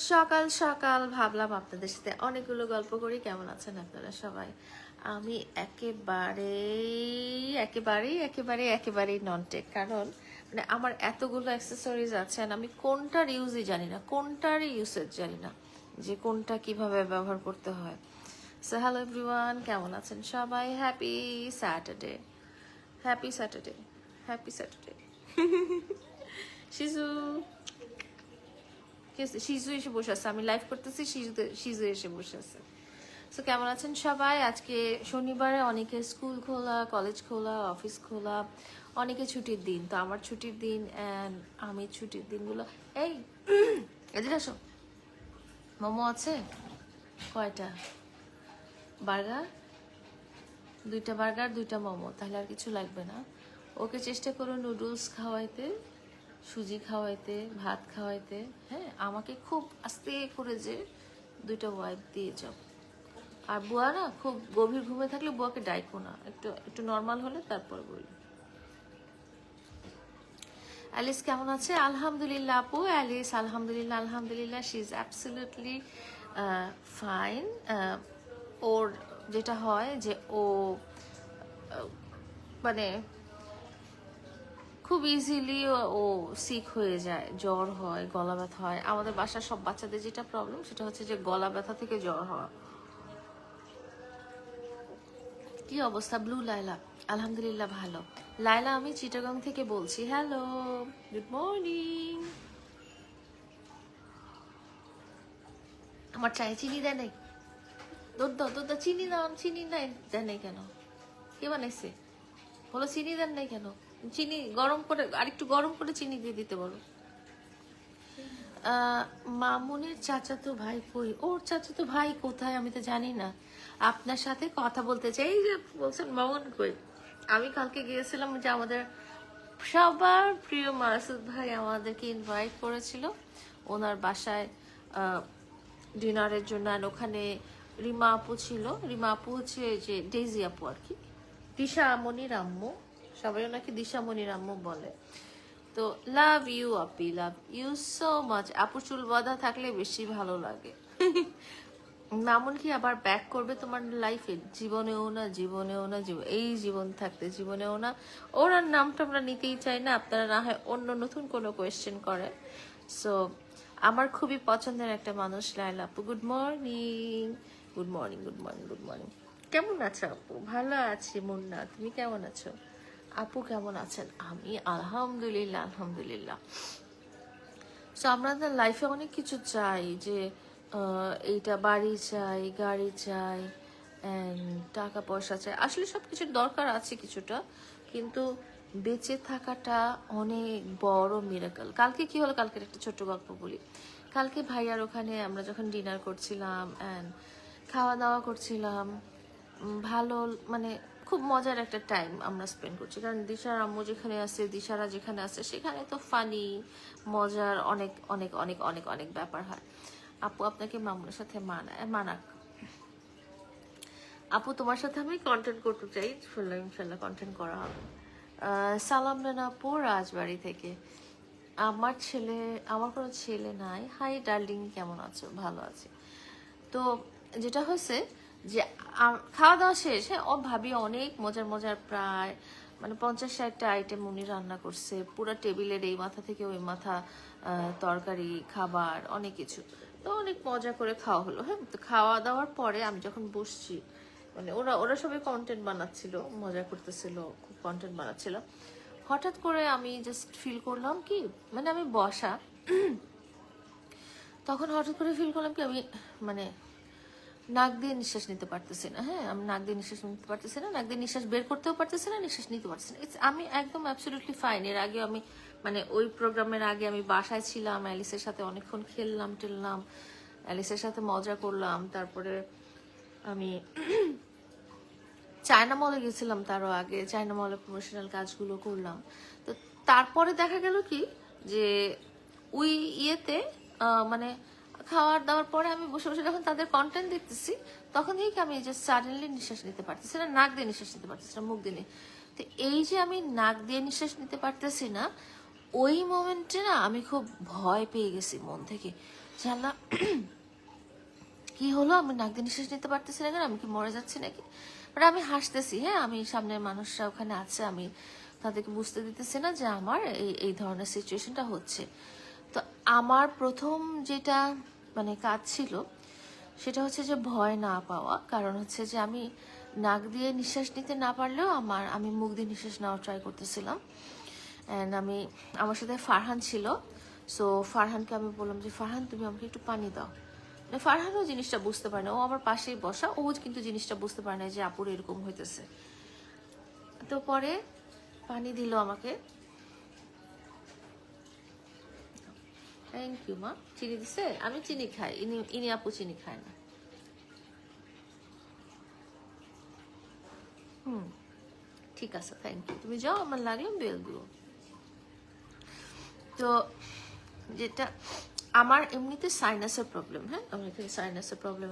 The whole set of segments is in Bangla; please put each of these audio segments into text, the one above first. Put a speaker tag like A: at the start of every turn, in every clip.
A: সকাল সকাল ভাবলাম আপনাদের সাথে অনেকগুলো গল্প করি। কেমন আছেন আপনারা সবাই? আমি একেবারেই নন টেক, কারণ মানে আমার এতগুলো অ্যাক্সেসরিজ আছে আর আমি কোনটার ইউজই জানি না, কোনটার ইউসেজ জানি না, যে কোনটা কিভাবে ব্যবহার করতে হয়। সো হ্যালো এভরিওয়ান, কেমন আছেন সবাই? Happy Saturday, happy Saturday, happy Saturday. শিশু শিজু এসে বসে আছে, আমি লাইভ করতেছি, শিজু এসে বসে আছে। সো কেমন আছেন সবাই? আজকে শনিবারে অনেকের স্কুল খোলা, কলেজ খোলা, অফিস খোলা, অনেকে ছুটির দিন। তো আমার ছুটির দিন অ্যান্ড আমি ছুটির দিনগুলো এই এদিকে আসো। মোমো আছে কয়টা? বার্গার, 2টা বার্গার, 2টা মোমো, তাহলে আর কিছু লাগবে না। ওকে চেষ্টা করো নুডলস খাওয়াইতে, সুজি খাওয়াইতে, ভাত খাওয়াইতে। হ্যাঁ, আমাকে খুব আস্তে করে যে 2টা ওয়াইপ দিয়ে যাও। আর বুয়া না খুব গভীর ঘুমে থাকলে বুয়াকে ডাইকো না, একটু একটু নর্মাল হলে তারপর বলি। অ্যালিস কেমন আছে? আলহামদুলিল্লাহ আপু, অ্যালিস আলহামদুলিল্লাহ আলহামদুলিল্লাহ, শি ইজ অ্যাবসলিউটলি ফাইন। ওর যেটা হয় যে ও মানে খুব ইজিলি ও সিক হয়ে যায়, জ্বর হয়, গলা ব্যথা হয়। আমাদের বাসার সব বাচ্চাদের যেটা প্রবলেম সেটা হচ্ছে যে গলা ব্যথা থেকে জ্বর হওয়া। কি অবস্থা ব্লু লাইলা? আলহামদুলিল্লাহ ভালো। লাইলা আমি চিটাগাং থেকে বলছি। Hello, good morning. আমার চায়ে চিনি দেয় নাই? দুধ দাও, দুধ দাও, চিনি দাও। চিনি নাই, দেয় নাই কেন? কে বানাইছে? বলো চিনি দেন নাই কেন? চিনি গরম করে, আরেকটু গরম করে চিনি দিয়ে দিতে বলো। মামুনের চাচাতো ভাই কই? ওর চাচাতো ভাই কোথায় আমি তো জানি না। আপনার সাথে কথা বলতে চাই। এই যে বলছেন মামুন কই, আমি কালকে গিয়েছিলাম যে আমাদের সবার প্রিয় মাসুদ ভাই আমাদেরকে ইনভাইট করেছিল ওনার বাসায় ডিনারের জন্য। আর ওখানে রিমা আপু ছিল। রিমা আপু হচ্ছে যে ডেইজি আপু আর কি, দিশামণির আম্মু, সবাই ওনাকে দিশামণির আম্মু বলে। তো love you Api, love you so much. আপুর চুল বাঁধা থাকলে বেশি ভালো লাগে। মামুন কি আবার ব্যাক করবে তোমার লাইফে? জীবনেও না, জীবনেও না, এই জীবন থাকতে জীবনেও না। ওর আর নামটা আমরা নিতেই চাই না, আপনারা না হয় অন্য নতুন কোনো কোয়েশ্চেন করেন। সো আমার খুবই পছন্দের একটা মানুষ লাইলা আপু। Good morning, good morning, good morning, good morning. কেমন আছো আপু? ভালো আছি মুন্না, তুমি কেমন আছো? আপু কেমন আছেন? আমি আলহামদুলিল্লাহ আলহামদুলিল্লাহ। সো আমাদের লাইফে অনেক কিছু চাই, যে এইটা বাড়ি চাই, গাড়ি চাই, অ্যান্ড টাকা পয়সা চাই। আসলে সব কিছুর দরকার আছে কিছুটা, কিন্তু বেঁচে থাকাটা অনেক বড় মিরাকল। কালকে কি হলো, কালকের একটা ছোট্ট গল্প বলি। কালকে ভাইয়ার ওখানে আমরা যখন ডিনার করছিলাম অ্যান্ড খাওয়া দাওয়া করছিলাম, ভালো মানে খুব মজার একটা টাইম আমরা স্পেন্ড করছি, কারণ দিশার আম্মু যেখানে আছে, দিশারা যেখানে আছে, সেখানে তো ফানি মজার অনেক অনেক অনেক অনেক অনেক ব্যাপার হয়। আপু আপনাকে মামুনের সাথে মানাক। আপু তোমার সাথে আমি কন্টেন্ট করতে চাই, ইনশাল্লাহ কন্টেন্ট করা হবে। সালাম রানা আপু রাজবাড়ি থেকে। আমার কোনো ছেলে নাই। হাই ডার্লিং, কেমন আছো? ভালো আছি। তো যেটা হয়েছে যে খাওয়া দাওয়া শেষ, হ্যাঁ, ও ভাবি অনেক মজার মজার প্রায় মানে 50-60টা আইটেম উনি রান্না করছে, পুরো টেবিলের এই মাথা থেকে ওই মাথা, তরকারি, খাবার, অনেক কিছু। তো অনেক মজা করে খাওয়া হলো। হ্যাঁ, তো খাওয়া দাওয়ার পরে আমি যখন বসছি, মানে ওরা ওরা সবাই কন্টেন্ট বানাচ্ছিল, মজা করতেছিল, খুব কন্টেন্ট বানাচ্ছিল। হঠাৎ করে আমি জাস্ট ফিল করলাম কি, মানে আমি বসা, তখন হঠাৎ করে ফিল করলাম কি আমি মানে নাক দিয়ে নিঃশ্বাস নিতে পারতেছি না। হ্যাঁ, আমি নাক দিয়ে নিঃশ্বাস নিতে পারতেছি না, নাক দিয়ে নিঃশ্বাস বের করতেও পারতেছি না, নিঃশ্বাস নিতে পারতেছি না। আমি একদম অ্যাবসলিউটলি ফাইন। এর আগে আমি মানে ওই প্রোগ্রামের আগে আমি বাসায় ছিলাম, অ্যালিসের সাথে অনেকক্ষণ খেললাম টেললাম, অ্যালিসের সাথে মজা করলাম। তারপরে আমি চায়না মলে গেছিলাম, তারও আগে চায়না মলে প্রমোশনাল কাজগুলো করলাম। তো তারপরে দেখা গেল কি যে ওই ইয়েতে মানে খাওয়ার দাওয়ার পরে আমি বসে বসে যখন তাদের কন্টেন্ট দেখতেছি, তখন থেকে আমি যে সাডেনলি নিঃশ্বাস নিতে পারতেছি না, নাক দিয়ে নিঃশ্বাস নিতে পারতেছি না, মুখ দিয়ে। তো এই যে আমি নাক দিয়ে নিঃশ্বাস নিতে পারতেছি না, ওই মোমেন্টে না আমি খুব ভয় পেয়ে গেছি মন থেকে, জানলা কি হলো, আমি নাক দিয়ে নিঃশ্বাস নিতে পারতেছি না কেন, আমি কি মরে যাচ্ছি নাকি। বাট আমি হাসতেছি, হ্যাঁ, আমি সামনের মানুষরা ওখানে আছে, আমি তাদেরকে বুঝতে দিতেছি না যে আমার এই এই ধরনের সিচুয়েশনটা হচ্ছে। তো আমার প্রথম যেটা মানে কাজ ছিল সেটা হচ্ছে যে ভয় না পাওয়া, কারণ হচ্ছে যে আমি নাক দিয়ে নিঃশ্বাস নিতে না পারলেও আমি মুখ দিয়ে নিঃশ্বাস নেওয়ার ট্রাই করতেছিলাম। অ্যান্ড আমার সাথে ফারহান ছিল, সো ফারহানকে আমি বললাম যে ফারহান তুমি আমাকে একটু পানি দাও। মানে ফারহানও জিনিসটা বুঝতে পারে না, ও আমার পাশেই বসা, ও কিন্তু জিনিসটা বুঝতে পারে না যে আপুর এরকম হইতেছে। তো পরে পানি দিল আমাকে। থ্যাংক ইউ মা। চিনি দিছে? আমি চিনি খাই, ইনি আপু চিনি খায় না। ঠিক আছে, থ্যাংক ইউ। তুমি যাও, আমার লাগলো বেল দিও। তো যেটা আমার এমনিতে সাইনাসের প্রবলেম, হ্যাঁ, আমার এখানে সাইনাসের প্রবলেম,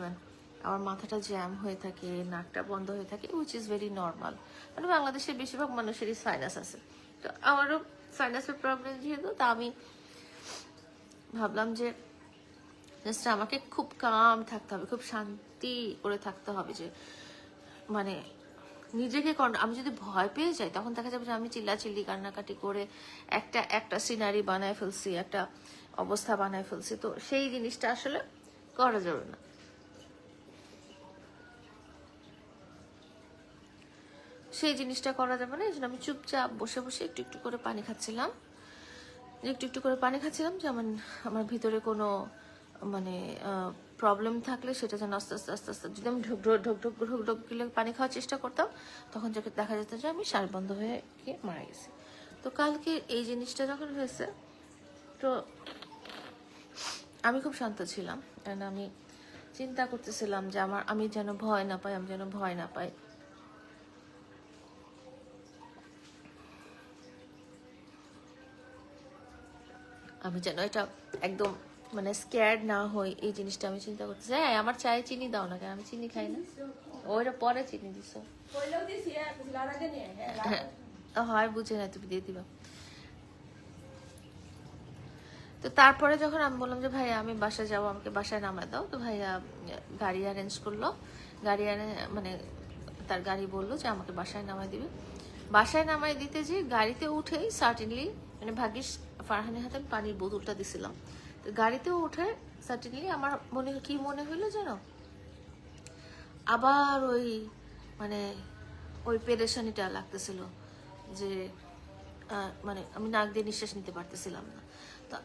A: আমার মাথাটা জ্যাম হয়ে থাকে, নাকটা বন্ধ হয়ে থাকে, উইচ ইজ ভেরি নর্মাল। মানে বাংলাদেশের বেশিরভাগ মানুষেরই সাইনাস আছে, তো আমারও সাইনাসের প্রবলেম যেহেতু, তা আমি ভাবলাম যে জাস্ট আমাকে খুব কাম থাকতে হবে, খুব শান্তি করে থাকতে হবে, যে মানে নিজেকে আমি যদি ভয় পেয়ে যাই তখন দেখা যাবে যে আমি চিল্লাচিল্লি কান্নাকাটি করে একটা একটা সিনারি বানায় ফেলছি, একটা অবস্থা বানায় ফেলছি। তো সেই জিনিসটা আসলে করা যাবে না। সেই জিনিসটা করা যাবে না, এই জন্য আমি চুপচাপ বসে বসে একটু একটু করে পানি খাচ্ছিলাম, একটু একটু করে পানি খাচ্ছিলাম, যে আমার ভিতরে কোনো মানে প্রবলেম থাকলে সেটা যেন আস্তে আস্তে আস্তে আস্তে, যদি আমি ঢোক ঢোক ঢোক ঢোক ঢোক ঢোক গেলে পানি খাওয়ার চেষ্টা করতাম, তখন যাকে দেখা যেত যে আমি শ্বাস বন্ধ হয়ে গিয়ে মারা গেছি। তো কালকে এই জিনিসটা যখন হয়েছে, তো আমি খুব শান্ত ছিলাম, অ্যান্ড আমি চিন্তা করতেছিলাম যে আমি যেন ভয় না পাই, আমি যেন ভয় না পাই। আমি যেন এটা একদম মানে স্ক্যার্ড না হই, এই জিনিসটা আমি চিন্তা করতেছি। হ্যাঁ, আমার চায়ে চিনি দাও না কেন, আমি চিনি খাই না। ওইটা পরে চিনি দিছো, হয় বুঝে না, তুমি দিয়ে দিবা। তো তারপরে যখন আমি বললাম যে ভাইয়া আমি বাসায় যাবো, আমাকে বাসায় নামায় দাও, তো ভাইয়া গাড়ি অ্যারেঞ্জ করলো, গাড়ি মানে তার গাড়ি বললো যে আমাকে বাসায় নামায় দিবে। বাসায় নামায় দিতে যে গাড়িতে উঠেই সার্টেনলি, মানে ভাগ্যিস ফারহানের হাতে আমি পানির বোতলটা দিছিলাম, তো গাড়িতেও উঠে সার্টেনলি আমার কি মনে হইলো যেন আবার ওই মানে ওই পেরেশানিটা লাগতেছিল, যে মানে আমি নাক দিয়ে নিঃশ্বাস নিতে পারতেছিলাম না। তো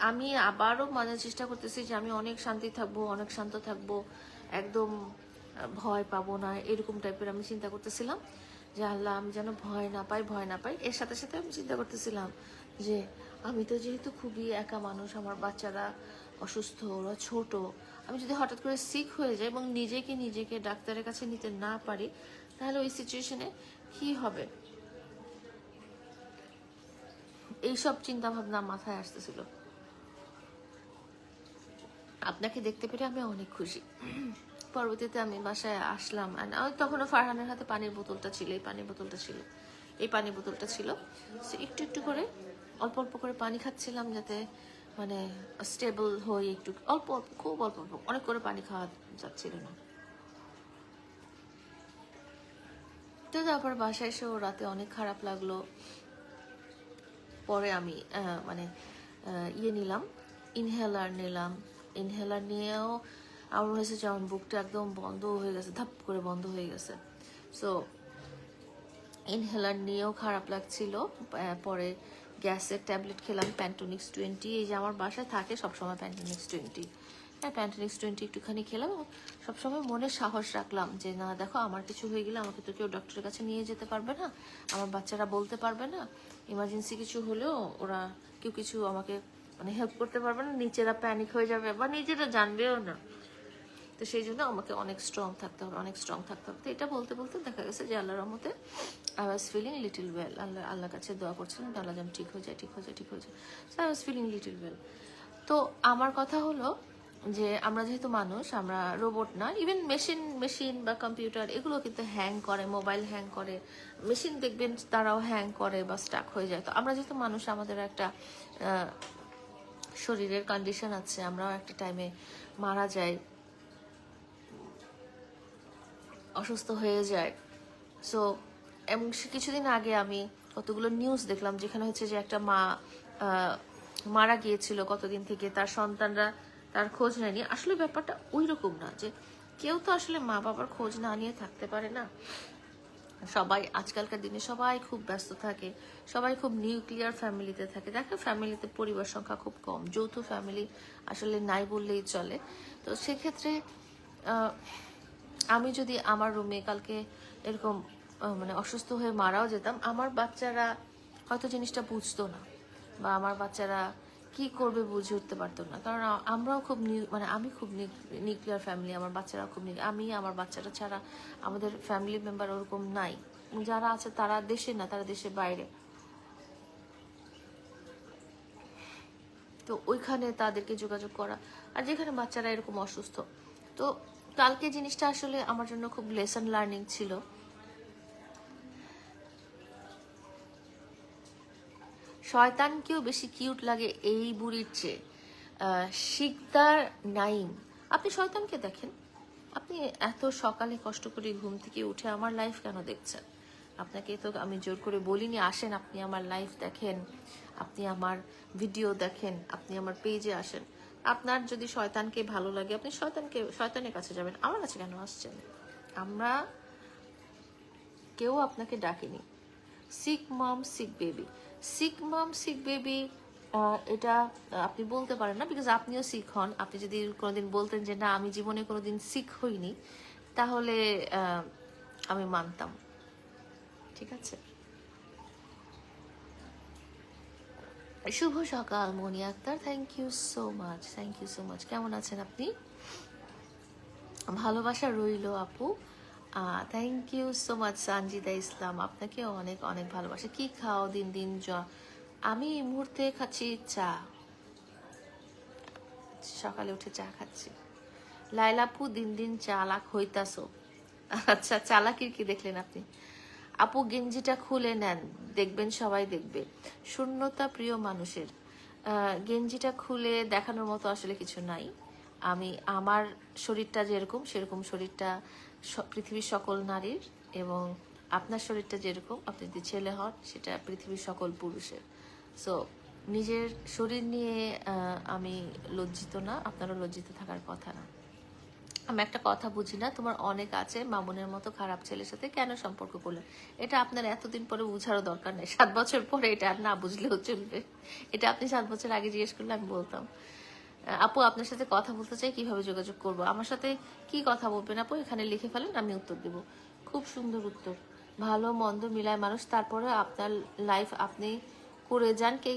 A: আমি আবারও মানার চেষ্টা করতেছি যে আমি অনেক শান্তি থাকবো, অনেক শান্ত থাকবো, একদম ভয় পাবো না, এরকম টাইপের আমি চিন্তা করতেছিলাম, যে আল্লাহ আমি যেন ভয় না পাই, ভয় না পাই। এর সাথে সাথে আমি চিন্তা করতেছিলাম যে আমি তো যেহেতু খুবই একা মানুষ, আমার বাচ্চারা অসুস্থ, ওরা ছোট, আমি যদি হঠাৎ করে সিক হয়ে যাই এবং নিজেকে ডাক্তারের কাছে নিতে না পারি, তাহলে ওই সিচুয়েশনে কি হবে, এইসব চিন্তা ভাবনা মাথায় আসতেছিল। আপনাকে দেখতে পেরে আমি অনেক খুশি। পরবর্তীতে আমি বাসায় আসলাম, তখনও ফারহানের হাতে পানির বোতলটা ছিল, এই পানির বোতলটা ছিল। একটু একটু করে অল্প অল্প করে পানি খাচ্ছিলাম, যাতে মানে স্টেবল হই, একটু অল্প অল্প, খুব অল্প অল্প, অনেক করে পানি খাওয়া যাচ্ছিল না। তো তারপর বাসায় এসেও রাতে অনেক খারাপ লাগলো। পরে আমি মানে ইনহেলার নিয়েও আমার হয়েছে যে আমার বুকটা একদম বন্ধ হয়ে গেছে, ধাপ করে বন্ধ হয়ে গেছে। সো ইনহেলার নিয়েও খারাপ লাগছিল। পরে গ্যাসের ট্যাবলেট খেলাম, প্যান্টোনিক্স 20, এই যে আমার বাসায় থাকে সবসময় প্যান্টোনিক্স 20, হ্যাঁ প্যান্টোনিক্স 20 একটুখানি খেলাম, এবং সবসময় মনে সাহস রাখলাম যে না দেখো, আমার কিছু হয়ে গেলে আমাকে তো কেউ ডক্টরের কাছে নিয়ে যেতে পারবে না, আমার বাচ্চারা বলতে পারবে না, ইমার্জেন্সি কিছু হলেও ওরা কেউ কিছু আমাকে মানে হেল্প করতে পারবে না, নিজেরা প্যানিক হয়ে যাবে বা নিজেরা জানবেও না। তো সেই জন্য আমাকে অনেক স্ট্রং থাকতে হবে, অনেক স্ট্রং থাকতে হবে। তো এটা বলতে বলতে দেখা গেছে যে আল্লাহর রহমতে I was feeling little well. আল্লাহর কাছে দোয়া করছিলাম, আল্লাহ যেন ঠিক হয়ে যায়, ঠিক হয়ে যায়, ঠিক হয়ে যায়। So I was feeling little well. তো আমার কথা হলো যে আমরা যেহেতু মানুষ, আমরা রোবট না। ইভেন মেশিন বা কম্পিউটার এগুলো কিন্তু হ্যাং করে, মোবাইল হ্যাং করে, মেশিন দেখবেন তারাও হ্যাং করে বা স্টাক হয়ে যায়। তো আমরা যেহেতু মানুষ, আমাদের একটা শরীরের কন্ডিশন আছে, আমরাও একটা টাইমে মারা যাই, অসুস্থ হয়ে যায়। সো এবং কিছুদিন আগে আমি কতগুলো নিউজ দেখলাম যেখানে হচ্ছে যে একটা মা মারা গিয়েছিল কতদিন থেকে, তার সন্তানরা তার খোঁজ নেয়নি। আসলে ব্যাপারটা ওই রকম না যে কেউ তো আসলে মা বাবার খোঁজ না নিয়ে থাকতে পারে না। সবাই আজকালকার দিনে সবাই খুব ব্যস্ত থাকে, সবাই খুব নিউক্লিয়ার ফ্যামিলিতে থাকে। দেখো ফ্যামিলিতে পরিবার সংখ্যা খুব কম, যৌথ ফ্যামিলি আসলে নাই বললেই চলে। তো সেক্ষেত্রে আমি যদি আমার রুমে কালকে এরকম মানে অসুস্থ হয়ে মারাও যেতাম, আমার বাচ্চারা হয়তো জিনিসটা বুঝতো না, বা আমার বাচ্চারা কি করবে বুঝে উঠতে পারতো না। কারণ আমরাও খুব মানে আমি খুব নিউক্লিয়ার ফ্যামিলি, আমার বাচ্চারাও খুব আমি আমার বাচ্চারা ছাড়া আমাদের ফ্যামিলি মেম্বার ওরকম নাই। যারা আছে তারা দেশে না, তারা দেশের বাইরে। তো ওইখানে তাদেরকে যোগাযোগ করা, আর যেখানে বাচ্চারা এরকম অসুস্থ। তো কালকে জিনিসটা আসলে আমার জন্য খুব লেসন লার্নিং ছিল। শয়তানকেও বেশি কিউট লাগে এই বুড়ির চেয়ে। শিকদার নাইম, আপনি শয়তানকে দেখেন। আপনি এত সকালে কষ্ট করে ঘুম থেকে উঠে আমার লাইফ কেন দেখছেন? আপনাকে তো আমি জোর করে বলিনি আসেন আপনি আমার লাইফ দেখেন, আপনি আমার ভিডিও দেখেন, আপনি আমার পেজে আসেন। আপনার যদি শয়তানকে ভালো লাগে আপনি শয়তানের কাছে যাবেন, আমার কাছে কেন আসছেন? আমরা কেউ আপনাকে ডাকেনি। সিক মম সিক বেবি, সিক মম সিক বেবি, এটা আপনি বলতে পারেন না, বিকজ আপনিও সিক হন। আপনি যদি কোনোদিন বলতেন যে না আমি জীবনে কোনোদিন সিক হইনি, তাহলে আমি মানতাম। ঠিক আছে। শুভ সকাল Moni Akter, thank you so much, thank you so much. কেমন আছেন আপনি? ভালোবাসা রইল আপু, thank you so much. Sanjida Islam, আপনাকেও অনেক অনেক ভালোবাসা। কি খাও দিন দিন? আমি এই মুহূর্তে খাচ্ছি চা, সকালে উঠে চা খাচ্ছি। লাইলাপু দিন দিন চালাক হইতাছো। আচ্ছা, চালাকির কি দেখলেন আপনি? আপু গেঞ্জিটা খুলে নেন, দেখবেন সবাই দেখবে। শূন্যতা প্রিয় মানুষের গেঞ্জিটা খুলে দেখানোর মতো আসলে কিছু নাই। আমি আমার শরীরটা যেরকম সেরকম শরীরটা পৃথিবীর সকল নারীর, এবং আপনার শরীরটা যেরকম, আপনি যদি ছেলে হন, সেটা পৃথিবীর সকল পুরুষের। সো নিজের শরীর নিয়ে আমি লজ্জিত না, আপনারও লজ্জিত থাকার কথা না। আমি একটা কথা বুঝি না, তোমার অনেক আছে, মামুনের মতো খারাপ ছেলের সাথে কেন সম্পর্ক করলে? এটা আপনার এতদিন পরে বুঝারও দরকার নেই, 7 বছর পরে এটা আর না বুঝলেও চলবে। এটা আপনি 7 বছর আগে জিজ্ঞেস করলে আমি বলতাম। আপু আপনার সাথে কথা বলতে চাই, কিভাবে যোগাযোগ করব? আমার সাথে কি কথা বলবেন আপু এখানে লিখে ফেলেন, আমি উত্তর দেব। খুব সুন্দর উত্তর। ভালো মন্দ মিলায় মানুষ, তারপরে আপনার লাইফ আপনি করে যান। কে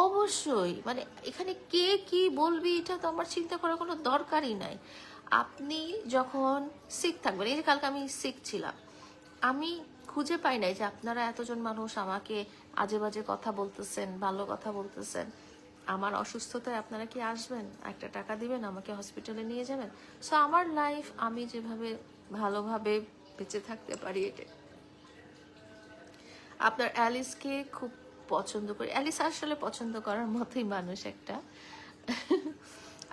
A: অবশ্যই, মানে এখানে কে কি বলবি এটা তো আমার চিন্তা করার কোনো দরকারই নাই। আপনি যখন সিক থাকবেন, এই যে কালকে আমি সিক ছিলাম, আমি খুঁজে পাই নাই যে আপনারা এতজন মানুষ আমাকে আজে বাজে কথা বলতেছেন, ভালো কথা বলতেছেন। আমার অসুস্থতায় আপনারা কি আসবেন, একটা টাকা দিবেন, আমাকে হসপিটালে নিয়ে যাবেন? সো আমার লাইফ আমি যেভাবে ভালোভাবে বেঁচে থাকতে পারি এটা। আপনার অ্যালিসকে খুব পছন্দ করি। অ্যালিস আসলে পছন্দ করার মতোই মানুষ একটা।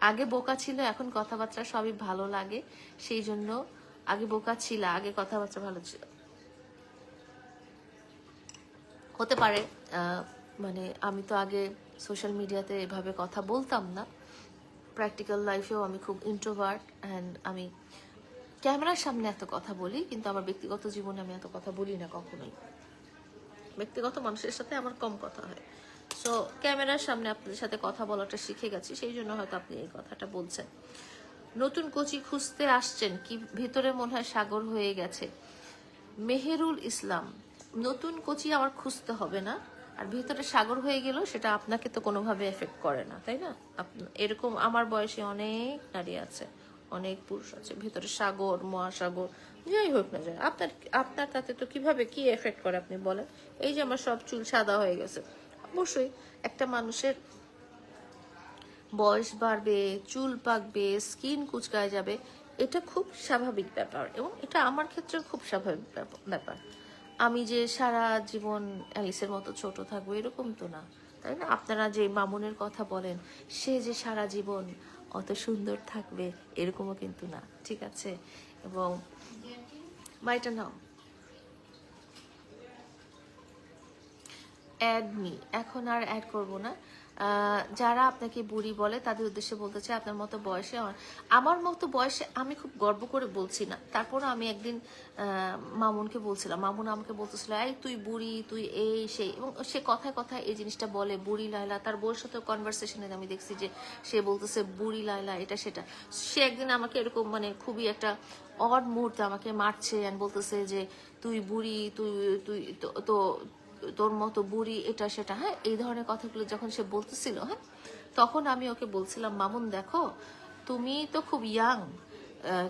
A: আগে বোকা ছিল, এখন কথাবার্তা সবই ভালো লাগে, সেই জন্য। আগে বোকা ছিল, আগে কথাবার্তা ভালো ছিল, হতে পারে। মানে আমি তো আগে সোশ্যাল মিডিয়াতে এভাবে কথা বলতাম না। প্র্যাকটিক্যাল লাইফেও আমি খুব ইন্ট্রোভার্ট, অ্যান্ড আমি ক্যামেরার সামনে এত কথা বলি, কিন্তু আমার ব্যক্তিগত জীবনে আমি এত কথা বলি না কখনোই। ব্যক্তিগত মানুষের সাথে আমার কম কথা হয়। সো ক্যামেরার সামনে আপনাদের সাথে কথা বলাটা শিখে গেছি, সেই জন্য হয়তো আপনি এই কথাটা বলছেন। নতুন কোচি খুঁজতে আসছেন কি? ভিতরে মনে হয় সাগর হয়ে গেছে। মেহেরুল ইসলাম, নতুন কোচি আমার খুঁজতে হবে না, আর ভিতরে সাগর হয়ে গেল সেটা আপনাকে তো কোনোভাবে এফেক্ট করে না, তাই না? এরকম আমার বয়সে অনেক নারী আছে, অনেক পুরুষ আছে, ভিতরে সাগর মহাসাগর যাই হোক না যায়, আপনার আপনার তাতে তো কিভাবে কি এফেক্ট করে আপনি বলেন? এই যে আমার সব চুল সাদা হয়ে গেছে, অবশ্যই একটা মানুষের বয়স বাড়বে, চুল পাকবে, স্কিন কুচকায় যাবে, এটা খুব স্বাভাবিক ব্যাপার এবং এটা আমার ক্ষেত্রে খুব স্বাভাবিক ব্যাপার। আমি যে সারা জীবন অ্যালিসের মতো ছোট থাকবো এরকম তো না, তাই না? আপনারা যে মামুনের কথা বলেন, সে যে সারা জীবন অত সুন্দর থাকবে এরকমও কিন্তু না, ঠিক আছে? এবং বাড়িটা নাও, অ্যাড মি, এখন আর অ্যাড করব না। যারা আপনাকে বুড়ি বলে তাদের উদ্দেশ্যে বলতে চাই, আপনার মতো বয়সে, আমার মতো বয়সে আমি খুব গর্ব করে বলছি না, তারপরে আমি একদিন মামুনকে বলছিলাম, মামুন আমাকে বলতেছিল এই তুই বুড়ি, তুই এই সেই, এবং সে কথায় কথায় এই জিনিসটা বলে, বুড়ি লায়লা। তার বউয়ের সাথে কনভারসেশনে আমি দেখছি যে সে বলতেছে বুড়ি লায়লা, এটা সেটা। সে একদিন আমাকে এরকম মানে খুবই একটা অড মুহূর্তে আমাকে মারছে আর বলতেছে যে তুই বুড়ি, তুই তুই তো তোর মতো বুড়ি, এটা সেটা, হ্যাঁ, এই ধরনের কথাগুলো যখন সে বলতেছিল, হ্যাঁ, তখন আমি ওকে বলছিলাম মামুন দেখো, তুমি তো খুব ইয়াং,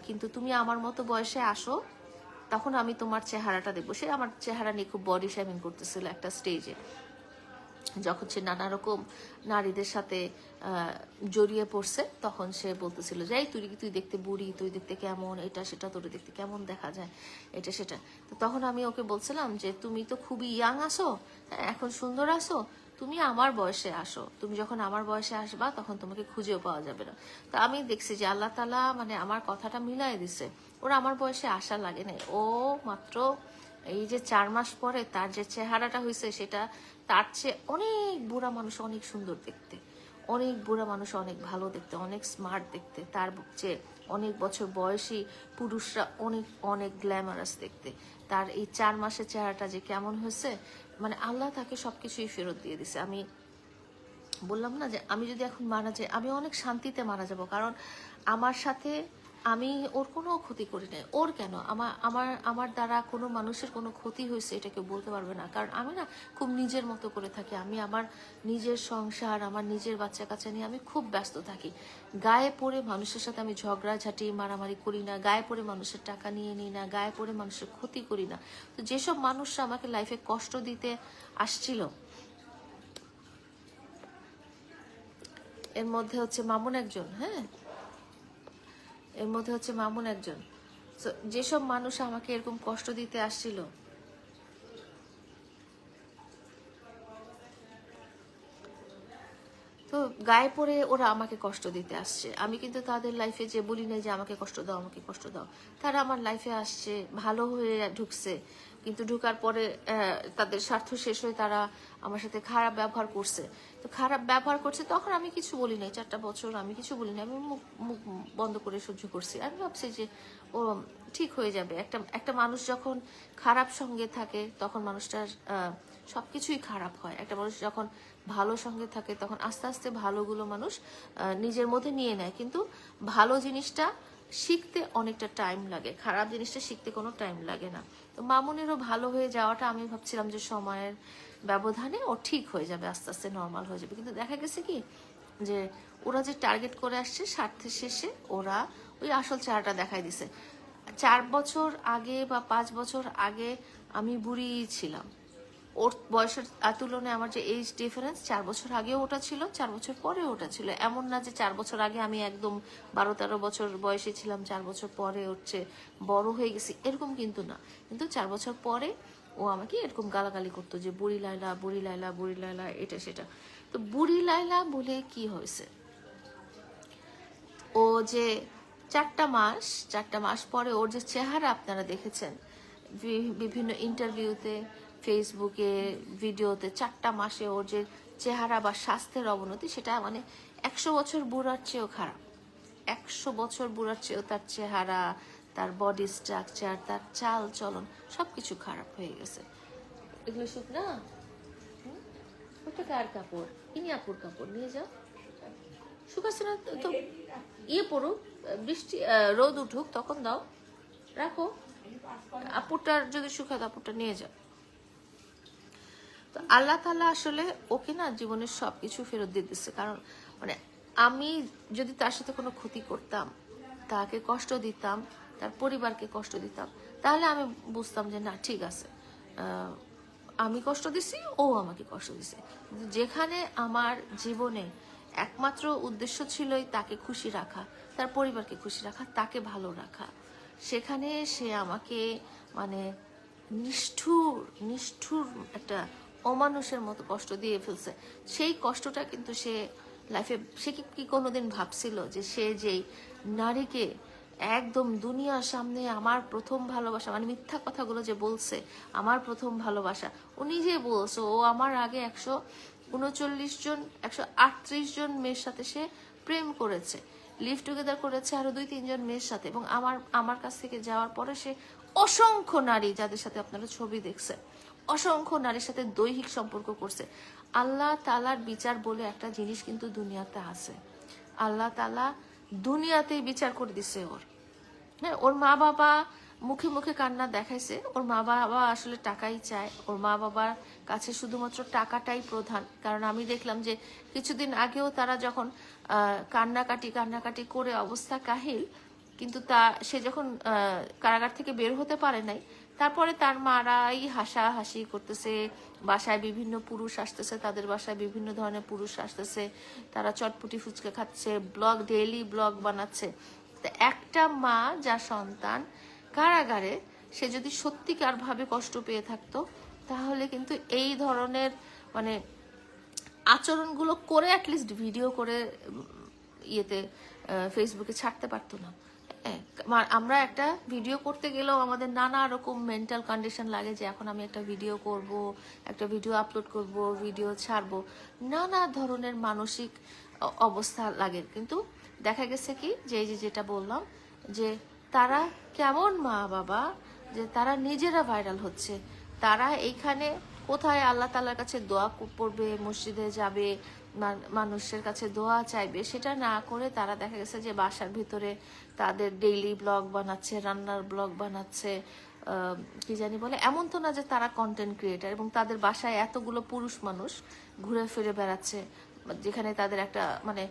A: কিন্তু তুমি আমার মতো বয়সে আসো, তখন আমি তোমার চেহারাটা দেখবো। সে আমার চেহারা নিয়ে খুব বডি শেমিং করতেছিল একটা স্টেজে, যখন সে নানা রকম নারীদের সাথে জড়িয়ে পড়ছে, তখন সে বলতেছিল যে এই তুই তুই দেখতে বুড়ি, তুই দেখতে কেমন, এটা সেটা, তোর দেখতে কেমন দেখা যায়, এটা সেটা। তো তখন আমি ওকে বলছিলাম যে তুমি তো খুবই ইয়াং আসো, এখন সুন্দর আসো, তুমি আমার বয়সে আসো, তুমি যখন আমার বয়সে আসবা তখন তোমাকে খুঁজেও পাওয়া যাবে না। তো আমি দেখছি যে আল্লাহ তাআলা মানে আমার কথাটা মিলাই দিছে, ওরা আমার বয়সে আসা লাগে না, ও মাত্র এই যে 4 মাস পরে তার যে চেহারাটা হয়েছে সেটা তার চেয়ে অনেক বুড়া মানুষ অনেক সুন্দর দেখতে, অনেক বুড়া মানুষ অনেক ভালো দেখতে, অনেক স্মার্ট দেখতে, তার চেয়ে অনেক বছর বয়সী পুরুষরা অনেক অনেক গ্ল্যামারাস দেখতে। তার এই 4 মাসের চেহারাটা যে কেমন হয়েছে, মানে আল্লাহ তাকে সবকিছুই ফেরত দিয়ে দিছে। আমি বললাম না যে আমি যদি এখন মারা যাই আমি অনেক শান্তিতে মারা যাব, কারণ আমার সাথে আমি ওর কোনো ক্ষতি করি নাই। ওর কেন, আমার আমার আমার দ্বারা কোনো মানুষের কোনো ক্ষতি হয়েছে এটা কেউ বলতে পারবে না, কারণ আমি না খুব নিজের মতো করে থাকি। আমি আমার নিজের সংসার, আমার নিজের বাচ্চা কাচ্চা নিয়ে আমি খুব ব্যস্ত থাকি। গায়ে পড়ে মানুষের সাথে আমি ঝগড়াঝাটি মারামারি করি না, গায়ে পড়ে মানুষের টাকা নিয়ে নিই না, গায়ে পড়ে মানুষের ক্ষতি করি না। তো যেসব মানুষরা আমাকে লাইফে কষ্ট দিতে আসছিল, এর মধ্যে হচ্ছে মামুন একজন, হ্যাঁ, এর মধ্যে হচ্ছে মামুন একজন। তো যেসব মানুষ আমাকে এরকম কষ্ট দিতে আসছিল, তো গায়ে পড়ে ওরা আমাকে কষ্ট দিতে আসছে। আমি কিন্তু তাদের লাইফে যে বলি নাই যে আমাকে কষ্ট দাও, আমাকে কষ্ট দাও। তারা আমার লাইফে আসছে, ভালো হয়ে ঢুকছে, কিন্তু ঢুকার পরে তাদের স্বার্থ শেষ হয়ে তারা আমার সাথে খারাপ ব্যবহার করছে। তো খারাপ ব্যবহার করছে তখন আমি কিছু বলি নাই, 4টা বছর আমি কিছু বলি নাই, আমি মুখ মুখ বন্ধ করে সহ্য করছি। আমি ভাবছি যে ও ঠিক হয়ে যাবে। একটা একটা মানুষ যখন খারাপ সঙ্গে থাকে তখন মানুষটার সবকিছুই খারাপ হয়। একটা মানুষ যখন ভালো সঙ্গে থাকে তখন আস্তে আস্তে ভালোগুলো মানুষ নিজের মধ্যে নিয়ে নেয়, কিন্তু ভালো জিনিসটা শিখতে অনেকটা টাইম লাগে, খারাপ জিনিসটা শিখতে কোনো টাইম লাগে না। তো মামুনেরও ভালো হয়ে যাওয়াটা আমি ভাবছিলাম যে সময়ের ব্যবধানে ও ঠিক হয়ে যাবে, আস্তে আস্তে নর্মাল হয়ে যাবে, কিন্তু দেখা গেছে কি যে ওরা যে টার্গেট করে আসছে স্বার্থের শেষে ওরা ওই আসল চেহারাটা দেখাই দিছে। 4 বছর আগে বা 5 বছর আগে আমি বুড়ি ছিলাম, ওর বয়সের তুলনায় আমার যে এজ ডিফারেন্স, 4 বছর আগেও ওটা ছিল, 4 বছর পরেও ওটা ছিল। এমন না যে 4 বছর আগে আমি একদম 12-13 বছর বয়সে ছিলাম, 4 বছর পরে হচ্ছে বড় হয়ে গেছি, এরকম কিন্তু না। কিন্তু 4 বছর পরে ও আমাকে এরকম গালাগালি করতো যে বুড়ি লাইলা, বুড়ি লাইলা, বুড়ি লাইলা, এটা সেটা। তো বুড়ি লাইলা বলে কি হয়েছে, ও যে 4টা মাস পরে ওর যে চেহারা আপনারা দেখেছেন বিভিন্ন ইন্টারভিউতে, ফেসবুকে, ভিডিওতে, 4টা মাসে ওর যে চেহারা বা স্বাস্থ্যের অবনতি, সেটা মানে 100 বছর বুড়ার চেয়েও খারাপ। 100 বছর বুড়ার চেয়েও তার চেহারা, তার বডি স্ট্রাকচার, তার চাল চলন সবকিছু খারাপ হয়ে গেছে। এগুলো শুকনা, ওটা কার কাপড়? ইনি আপুর কাপড়, নিয়ে যাও। শুকাচ্ছে না তো, ইয়ে পড়ুক, বৃষ্টি রোদ উঠুক তখন দাও, রাখো। আপুরটার যদি শুকায় আপুরটা নিয়ে যাও। তো আল্লাহ তাআলা আসলে ওকে না জীবনের সবকিছু ফেরত দিয়ে দিচ্ছে, কারণ মানে আমি যদি তার সাথে কোনো ক্ষতি করতাম, তাকে কষ্ট দিতাম, তার পরিবারকে কষ্ট দিতাম, তাহলে আমি বুঝতাম যে না ঠিক আছে, আমি কষ্ট দিছি, ও আমাকে কষ্ট দিছে। যেখানে আমার জীবনে একমাত্র উদ্দেশ্য ছিলই তাকে খুশি রাখা, তার পরিবারকে খুশি রাখা, তাকে ভালো রাখা। সেখানে সে আমাকে মানে নিষ্ঠুর নিষ্ঠুর একটা অমানুষের মতো কষ্ট দিয়ে ফেলছে। সেই কষ্টটা কিন্তু সে লাইফে, সে কি কোনোদিন ভাবছিল যে সে যেই নারীকে একদম দুনিয়ার সামনে আমার প্রথম ভালোবাসা, মানে মিথ্যা কথাগুলো যে বলছে আমার প্রথম ভালোবাসা, ও নিজে বলছে ও আমার আগে 139 জন 138 জন মেয়ের সাথে সে প্রেম করেছে, লিভ টুগেদার করেছে আরো 2-3 জন মেয়ের সাথে, এবং আমার কাছ থেকে যাওয়ার পরে সে অসংখ্য নারী, যাদের সাথে আপনারা ছবি দেখছেন, অসংখ্য নারীর সাথে দৈহিক সম্পর্ক করছে। আল্লাহ তাআলার বিচার বলে একটা জিনিস কিন্তু দুনিয়াতে আছে। আল্লাহ তাআলা দুনিয়াতেই বিচার করে দিছে ওর। হ্যাঁ, ওর মা বাবা মুখে মুখে কান্না দেখাইছে, ওর মা বাবা আসলে টাকাই চায়, ওর মা বাবার কাছে শুধুমাত্র টাকাটাই প্রধান। কারণ আমি দেখলাম যে কিছুদিন আগেও তারা যখন কান্নাকাটি করে অবস্থা কাহিল, কিন্তু সে যখন কারাগার থেকে বের হতে পারে নাই, তারপরে তার মারাই হাসাহাসি করতেছে, বাসায় বিভিন্ন পুরুষ আসতেছে, তাদের বাসায় বিভিন্ন ধরনের পুরুষ আসতেছে, তারা চটপটি ফুচকা খাচ্ছে, ডেইলি ব্লগ বানাচ্ছে। একটা মা যার সন্তান কারাগারে, সে যদি সত্যিকার ভাবে কষ্ট পেয়ে থাকতো, তাহলে কিন্তু এই ধরনের মানে আচরণগুলো করে অ্যাটলিস্ট ভিডিও করে ইয়েতে ফেসবুকে ছাড়তে পারতো না। আমরা একটা ভিডিও করতে গেলেও আমাদের নানা রকম মেন্টাল কন্ডিশন লাগে, যে এখন আমি একটা ভিডিও করব, একটা ভিডিও আপলোড করব, ভিডিও ছাড়বো, নানা ধরনের মানসিক অবস্থা লাগে। কিন্তু দেখা গেছে কি যে যেটা বললাম, যে তারা কেমন মা বাবা, যে তারা নিজেরা ভাইরাল হচ্ছে, তারা এইখানে কোথায় আল্লাহ তাআলার কাছে দোয়া পড়বে, মসজিদে যাবে, মানুষের কাছে দোয়া চাইবে, সেটা না করে তারা দেখা গেছে যে বাসার ভিতরে তাদের ডেইলি ব্লগ বানাচ্ছে, রান্নার ব্লগ বানাচ্ছে, কি জানি বলে, এমন তো না যে তারা কন্টেন্ট ক্রিয়েটার, এবং তাদের বাসায় এতগুলো পুরুষ মানুষ ঘুরে ফিরে বেড়াচ্ছে, যেখানে তাদের একটা মানে